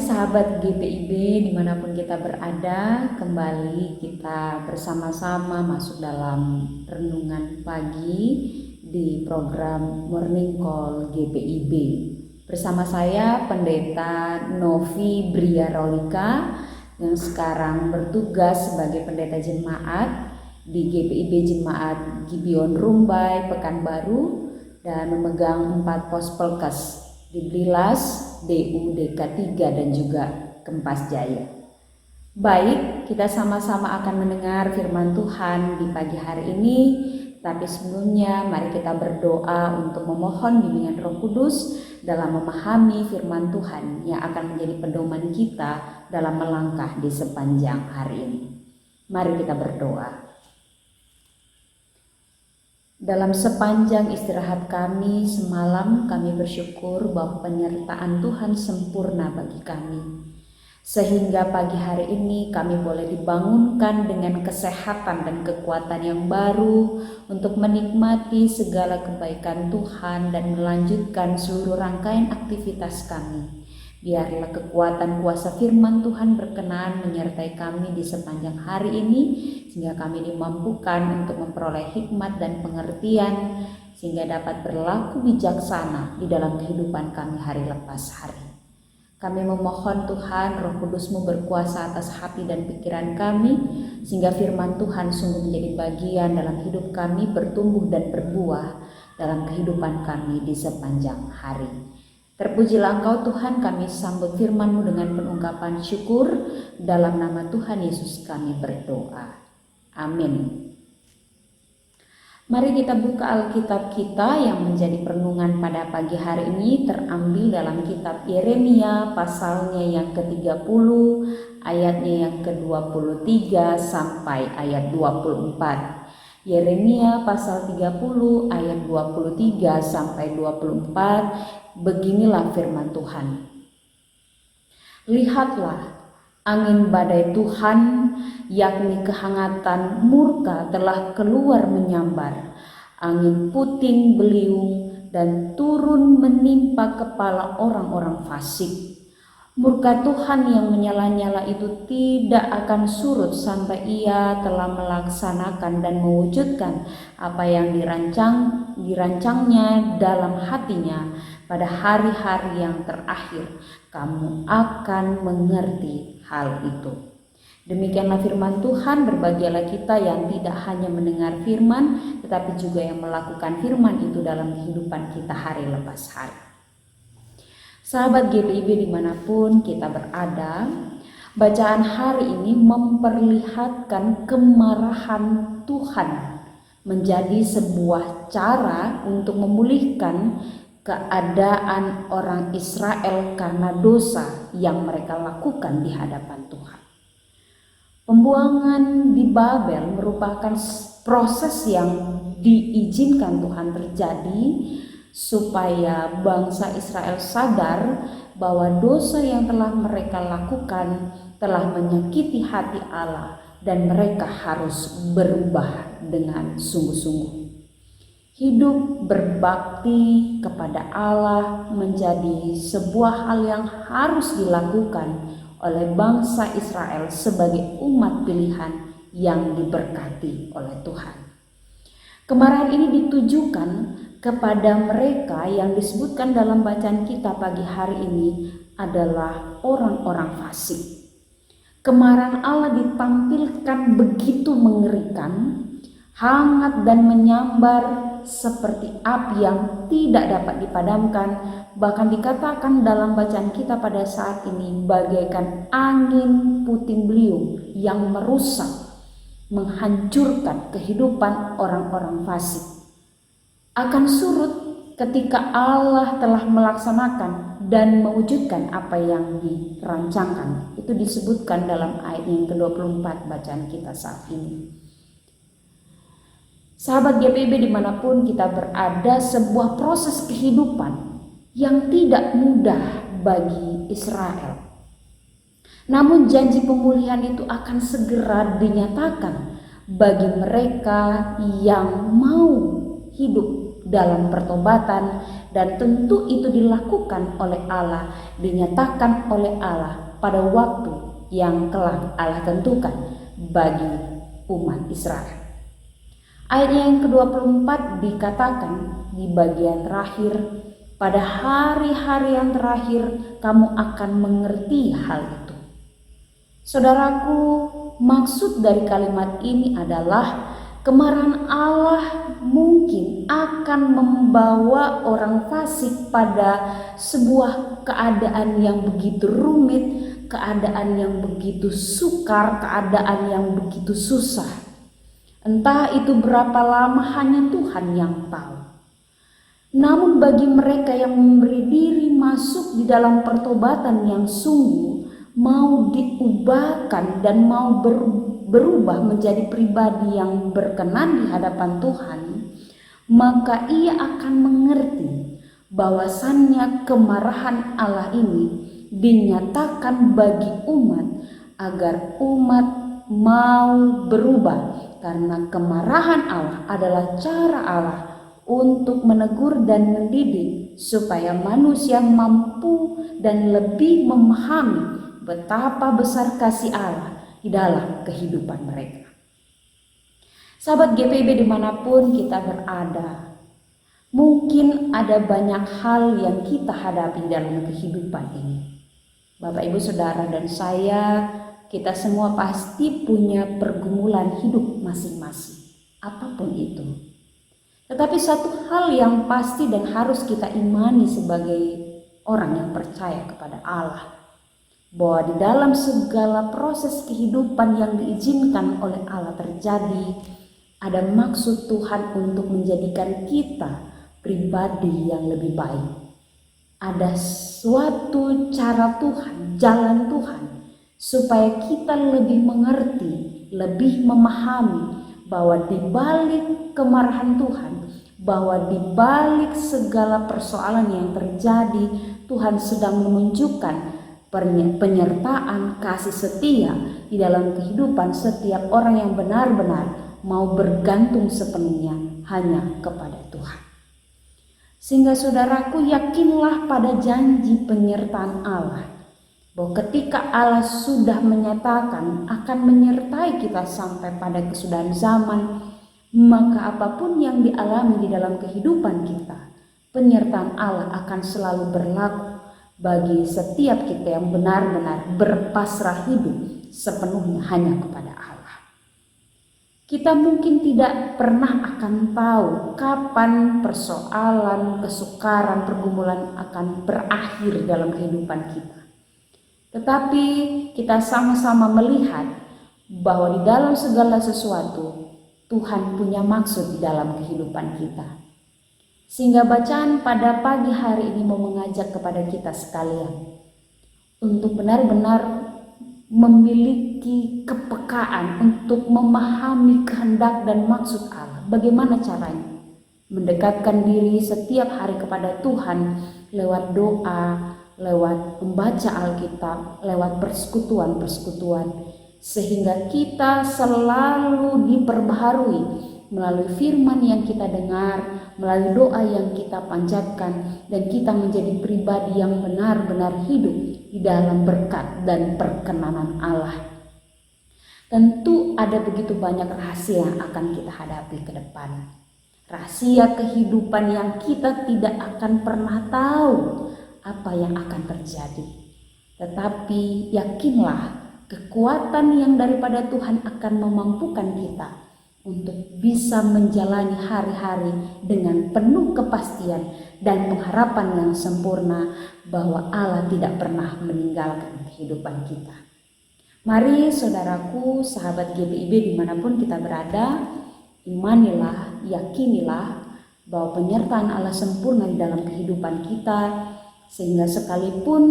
sahabat GPIB dimanapun kita berada, kembali kita bersama-sama masuk dalam renungan pagi di program Morning Call GPIB. Bersama saya Pendeta Novi Bria Rolika yang sekarang bertugas sebagai pendeta jemaat di GPIB Jemaat Gibeon Rumbai Pekanbaru dan memegang 4 pos pelkes di Blilas, DU, DK3 dan juga Kempas Jaya. Baik, kita sama-sama akan mendengar firman Tuhan di pagi hari ini. Tapi sebelumnya mari kita berdoa untuk memohon bimbingan Roh Kudus dalam memahami firman Tuhan yang akan menjadi pedoman kita dalam melangkah di sepanjang hari ini. Mari kita berdoa. Dalam sepanjang istirahat kami semalam, kami bersyukur bahwa penyertaan Tuhan sempurna bagi kami. Sehingga pagi hari ini kami boleh dibangunkan dengan kesehatan dan kekuatan yang baru untuk menikmati segala kebaikan Tuhan dan melanjutkan seluruh rangkaian aktivitas kami. Biarlah kekuatan kuasa firman Tuhan berkenan menyertai kami di sepanjang hari ini, sehingga kami dimampukan untuk memperoleh hikmat dan pengertian, sehingga dapat berlaku bijaksana di dalam kehidupan kami hari lepas hari. Kami memohon Tuhan, Roh Kudus-Mu berkuasa atas hati dan pikiran kami, sehingga firman Tuhan sungguh menjadi bagian dalam hidup kami, bertumbuh dan berbuah dalam kehidupan kami di sepanjang hari. Terpujilah Engkau Tuhan, kami sambut firman-Mu dengan penungkapan syukur. Dalam nama Tuhan Yesus kami berdoa. Amin. Mari kita buka Alkitab kita yang menjadi perenungan pada pagi hari ini, terambil dalam kitab Yeremia pasalnya yang ke-30, ayatnya yang ke-23 sampai ayat 24. Yeremia pasal 30 ayat 23 sampai 24. Beginilah firman Tuhan. Lihatlah, angin badai Tuhan, yakni kehangatan murka telah keluar menyambar. Angin puting beliung dan turun menimpa kepala orang-orang fasik. Murka Tuhan yang menyala-nyala itu tidak akan surut sampai Ia telah melaksanakan dan mewujudkan apa yang dirancangnya dalam hatinya. Pada hari-hari yang terakhir, kamu akan mengerti hal itu. Demikianlah firman Tuhan. Berbahagialah kita yang tidak hanya mendengar firman, tetapi juga yang melakukan firman itu dalam kehidupan kita hari lepas hari. Sahabat GPIB dimanapun kita berada, bacaan hari ini memperlihatkan kemarahan Tuhan menjadi sebuah cara untuk memulihkan keadaan orang Israel karena dosa yang mereka lakukan di hadapan Tuhan. Pembuangan di Babel merupakan proses yang diizinkan Tuhan terjadi supaya bangsa Israel sadar bahwa dosa yang telah mereka lakukan telah menyakiti hati Allah dan mereka harus berubah dengan sungguh-sungguh. Hidup berbakti kepada Allah menjadi sebuah hal yang harus dilakukan oleh bangsa Israel sebagai umat pilihan yang diberkati oleh Tuhan. Kemarahan ini ditujukan kepada mereka yang disebutkan dalam bacaan kita pagi hari ini adalah orang-orang fasik. Kemarahan Allah ditampilkan begitu mengerikan, hangat dan menyambar seperti api yang tidak dapat dipadamkan. Bahkan dikatakan dalam bacaan kita pada saat ini bagaikan angin puting beliung yang merusak, menghancurkan kehidupan orang-orang fasik. Akan surut ketika Allah telah melaksanakan dan mewujudkan apa yang dirancangkan. Itu disebutkan dalam ayat yang ke-24 bacaan kita saat ini. Sahabat GPIB dimanapun kita berada, sebuah proses kehidupan yang tidak mudah bagi Israel. Namun janji pemulihan itu akan segera dinyatakan bagi mereka yang mau hidup dalam pertobatan, dan tentu itu dilakukan oleh Allah, dinyatakan oleh Allah pada waktu yang telah Allah tentukan bagi umat Israel. Ayat yang ke-24 dikatakan di bagian terakhir, pada hari-hari yang terakhir kamu akan mengerti hal itu. Saudaraku, maksud dari kalimat ini adalah kemarahan Allah mungkin akan membawa orang fasik pada sebuah keadaan yang begitu rumit, keadaan yang begitu sukar, keadaan yang begitu susah. Entah itu berapa lama hanya Tuhan yang tahu. Namun bagi mereka yang memberi diri masuk di dalam pertobatan yang sungguh, mau diubahkan dan mau berubah menjadi pribadi yang berkenan di hadapan Tuhan, maka ia akan mengerti bahwasannya kemarahan Allah ini dinyatakan bagi umat agar umat mau berubah, karena kemarahan Allah adalah cara Allah untuk menegur dan mendidik supaya manusia mampu dan lebih memahami betapa besar kasih Allah di dalam kehidupan mereka. Sahabat GPIB dimanapun kita berada, mungkin ada banyak hal yang kita hadapi dalam kehidupan ini. Bapak, Ibu, Saudara, dan saya, kita semua pasti punya pergumulan hidup masing-masing, apapun itu. Tetapi satu hal yang pasti dan harus kita imani sebagai orang yang percaya kepada Allah, bahwa di dalam segala proses kehidupan yang diizinkan oleh Allah terjadi, ada maksud Tuhan untuk menjadikan kita pribadi yang lebih baik. Ada suatu cara Tuhan, jalan Tuhan, supaya kita lebih mengerti, lebih memahami bahwa di balik kemarahan Tuhan, bahwa di balik segala persoalan yang terjadi, Tuhan sedang menunjukkan penyertaan kasih setia di dalam kehidupan setiap orang yang benar-benar mau bergantung sepenuhnya hanya kepada Tuhan. Sehingga saudaraku, yakinlah pada janji penyertaan Allah, bahwa ketika Allah sudah menyatakan akan menyertai kita sampai pada kesudahan zaman, maka apapun yang dialami di dalam kehidupan kita, penyertaan Allah akan selalu berlaku bagi setiap kita yang benar-benar berpasrah hidup sepenuhnya hanya kepada Allah. Kita mungkin tidak pernah akan tahu kapan persoalan, kesukaran, pergumulan akan berakhir dalam kehidupan kita. Tetapi kita sama-sama melihat bahwa di dalam segala sesuatu Tuhan punya maksud di dalam kehidupan kita. Sehingga bacaan pada pagi hari ini mau mengajak kepada kita sekalian untuk benar-benar memiliki kepekaan untuk memahami kehendak dan maksud Allah. Bagaimana caranya? Mendekatkan diri setiap hari kepada Tuhan lewat doa, lewat membaca Alkitab, lewat persekutuan-persekutuan, sehingga kita selalu diperbaharui melalui firman yang kita dengar, melalui doa yang kita panjatkan, dan kita menjadi pribadi yang benar-benar hidup di dalam berkat dan perkenanan Allah. Tentu ada begitu banyak rahasia yang akan kita hadapi ke depan. Rahasia kehidupan yang kita tidak akan pernah tahu apa yang akan terjadi. Tetapi yakinlah, kekuatan yang daripada Tuhan akan memampukan kita untuk bisa menjalani hari-hari dengan penuh kepastian dan pengharapan yang sempurna bahwa Allah tidak pernah meninggalkan kehidupan kita. Mari saudaraku, sahabat GPIB dimanapun kita berada, imanilah, yakinilah bahwa penyertaan Allah sempurna di dalam kehidupan kita, sehingga sekalipun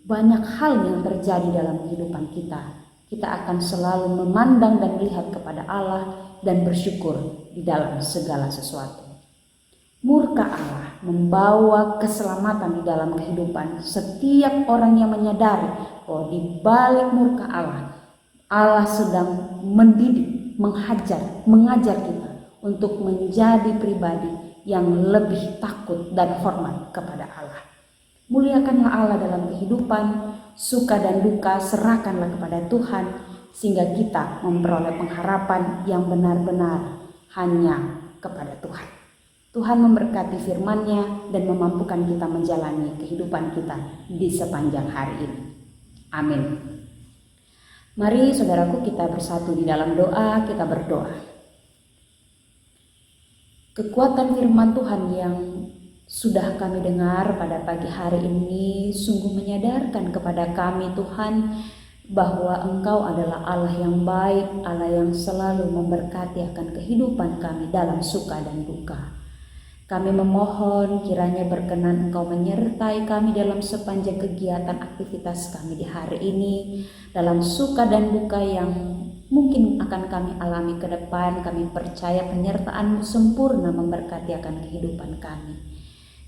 banyak hal yang terjadi dalam kehidupan kita, kita akan selalu memandang dan melihat kepada Allah dan bersyukur di dalam segala sesuatu. Murka Allah membawa keselamatan di dalam kehidupan setiap orang yang menyadari bahwa di balik murka Allah, Allah sedang mendidik, mengajar kita untuk menjadi pribadi yang lebih takut dan hormat kepada Allah. Muliakanlah Allah dalam kehidupan, suka dan duka serahkanlah kepada Tuhan, sehingga kita memperoleh pengharapan yang benar-benar hanya kepada Tuhan. Tuhan memberkati firman-Nya dan memampukan kita menjalani kehidupan kita di sepanjang hari ini. Amin. Mari saudaraku, kita bersatu di dalam doa, kita berdoa. Kekuatan firman Tuhan yang sudah kami dengar pada pagi hari ini sungguh menyadarkan kepada kami, Tuhan, bahwa Engkau adalah Allah yang baik, Allah yang selalu memberkati akan kehidupan kami dalam suka dan duka. Kami memohon kiranya berkenan Engkau menyertai kami dalam sepanjang kegiatan aktivitas kami di hari ini, dalam suka dan duka yang mungkin akan kami alami ke depan. Kami percaya penyertaan-Mu sempurna memberkati akan kehidupan kami.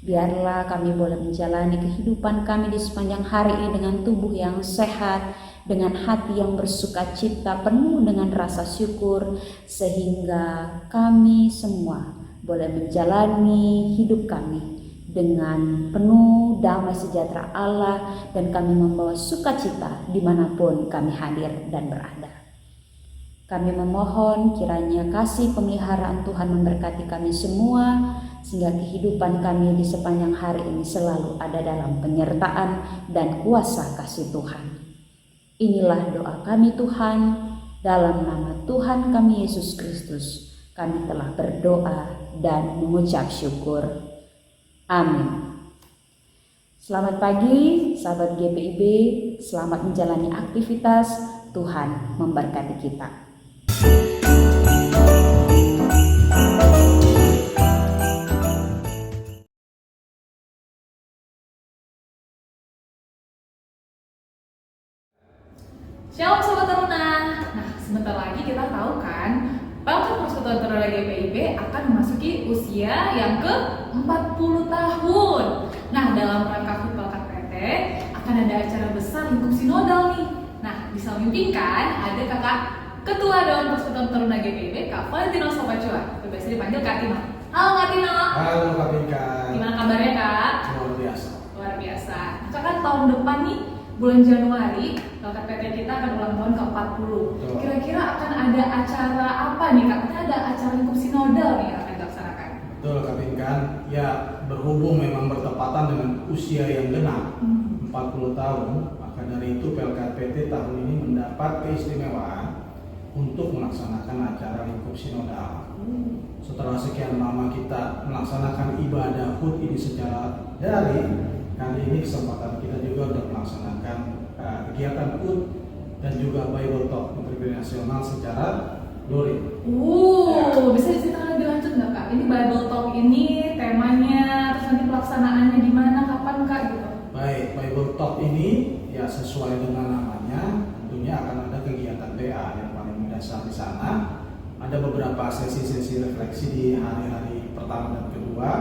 Biarlah kami boleh menjalani kehidupan kami di sepanjang hari ini dengan tubuh yang sehat, dengan hati yang bersuka cita, penuh dengan rasa syukur, sehingga kami semua boleh menjalani hidup kami dengan penuh damai sejahtera Allah, dan kami membawa sukacita dimanapun kami hadir dan berada. Kami memohon kiranya kasih pemeliharaan Tuhan memberkati kami semua, sehingga kehidupan kami di sepanjang hari ini selalu ada dalam penyertaan dan kuasa kasih Tuhan. Inilah doa kami Tuhan, dalam nama Tuhan kami Yesus Kristus kami telah berdoa dan mengucap syukur. Amin. Selamat pagi sahabat GPIB, selamat menjalani aktivitas. Tuhan memberkati kita. Shalom Sobat Taruna. Nah, sebentar lagi kita tahu kan, Pelkat Persekutuan Taruna GPIB akan memasuki usia yang ke-40 tahun. Nah, dalam rangka HUT Pelkat PT akan ada acara besar lingkup sinodal nih. Nah, bisa memimpinkan ada kakak Ketua Dewan Persekutuan Taruna GPIB, Kak Valentino Sopacua, biasa dipanggil Kak Tino. Halo Kak Tino. Halo Kak Pinka. Gimana kabarnya Kak? Luar biasa. Luar biasa. Nah, Kakak tahun depan nih, bulan Januari, Pelkat PT kita akan ulang tahun ke-40. Betul. Kira-kira akan ada acara apa nih Kak? Kita ada acara lingkup sinodal nih yang akan dilaksanakan. Betul Kak Pinka. Ya, berhubung memang bertepatan dengan usia yang genap 40 tahun, maka dari itu Pelkat PT tahun ini mendapat keistimewaan untuk melaksanakan acara lingkup sinodal. Setelah sekian lama kita melaksanakan ibadah HUT ini secara daring, kali ini kesempatan kita juga untuk melaksanakan kegiatan HUT dan juga Bible Talk Interview Nasional secara daring. Bisa diceritakan lebih lanjut nggak Kak? Ini Bible Talk ini temanya, terus nanti pelaksanaannya di mana, kapan Kak gitu? Baik, Bible Talk ini ya sesuai dengan namanya, tentunya akan ada kegiatan PA yang paling mendasar di sana. Ada beberapa sesi-sesi refleksi di hari-hari pertama dan kedua.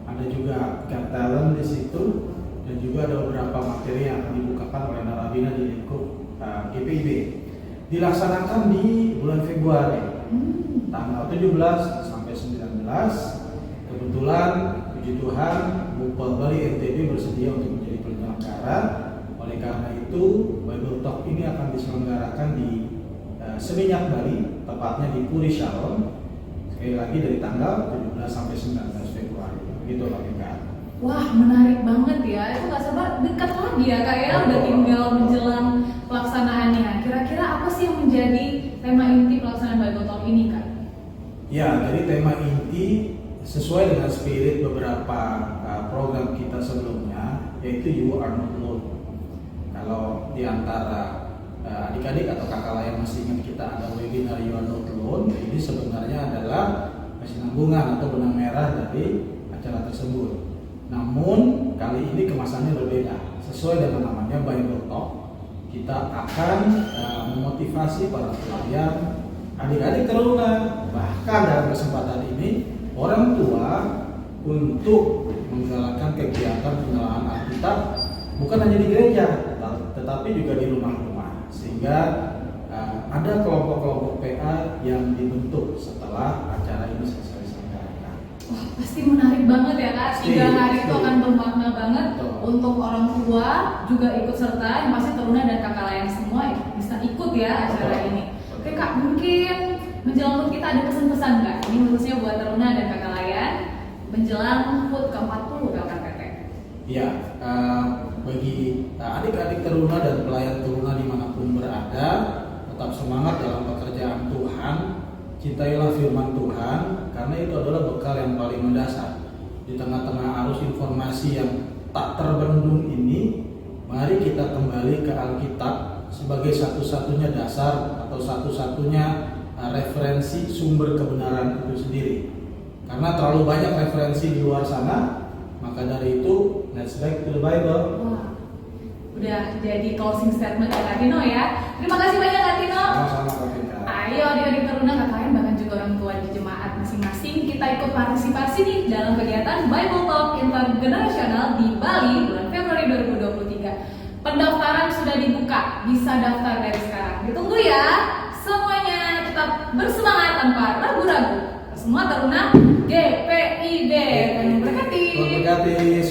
Ada juga God Talent di situ, dan juga ada beberapa materi yang akan dibukakan oleh narabina di lingkup GPIB. Dilaksanakan di bulan Februari, tanggal 17 sampai 19. Kebetulan puji Tuhan, Bupal Bali NTB bersedia untuk menjadi penyelenggara. Oleh karena itu, Bible Talk ini akan diselenggarakan di Seminyak Bali, tepatnya di Puri Shalom. Sekali lagi dari tanggal 17 sampai 19 Februari. Begitu Pak Pinka. Wah, menarik banget ya. Itu nggak sabar, dekat lagi ya Kak ya. Udah tinggal menjelang pelaksanaannya. Kira-kira apa sih yang menjadi tema inti pelaksanaan Bible Talk ini Kak? Ya, jadi tema inti sesuai dengan spirit beberapa program kita sebelumnya, yaitu You Are Not Alone. Kalau di antara adik-adik atau kakak lain masih ingat kita ada webinar You Are Not Alone, ini sebenarnya adalah kesinambungan atau benang merah dari acara tersebut. Namun kali ini kemasannya berbeda. Sesuai dengan namanya Bible Talk, kita akan memotivasi para pelayan, adik-adik teruna, bahkan dalam kesempatan ini orang tua untuk menggalakkan kegiatan pengenalan Alkitab bukan hanya di gereja, tetapi juga di rumah-rumah, sehingga ada kelompok-kelompok PA yang dibentuk setelah acara ini selesai diselenggarakan. Wah, pasti menarik banget ya Kak. 3 hari itu Pasti. akan bermakna banget Betul. untuk orang tua juga ikut serta, yang pasti Teruna dan kakak lain semua bisa ikut ya acara Betul. ini. Oke Kak, mungkin menjelang HUT kita ada pesan-pesan nggak? Ini khususnya buat Teruna dan kakak lain menjelang HUT ke-40 KKPT. Ya, bagi adik-adik Teruna dan pelayan Teruna dimanapun berada, tetap semangat dalam pekerjaan Tuhan. Cintailah firman Tuhan, karena itu adalah bekal yang paling mendasar. Di tengah-tengah arus informasi yang tak terbendung ini, mari kita kembali ke Alkitab sebagai satu-satunya dasar atau satu-satunya referensi sumber kebenaran itu sendiri. Karena terlalu banyak referensi di luar sana, maka dari itu let's back to the Bible. Wah, udah jadi closing statement ya Kak Tino ya. Terima kasih banyak Kak Tino. Sama-sama Kak Tika. Ayo adik-adik Teruna KKN bahkan juga orang tua di jemaat masing-masing, kita ikut partisipasi nih dalam kegiatan Bible Talk Intergenerational di Bali bulan Februari 2023. Pendaftaran sudah dibuka, bisa daftar dari sekarang. Ditunggu ya. Semuanya tetap bersemangat tanpa ragu-ragu. Semua Teruna GPIB. Terima kasih. Terima kasih.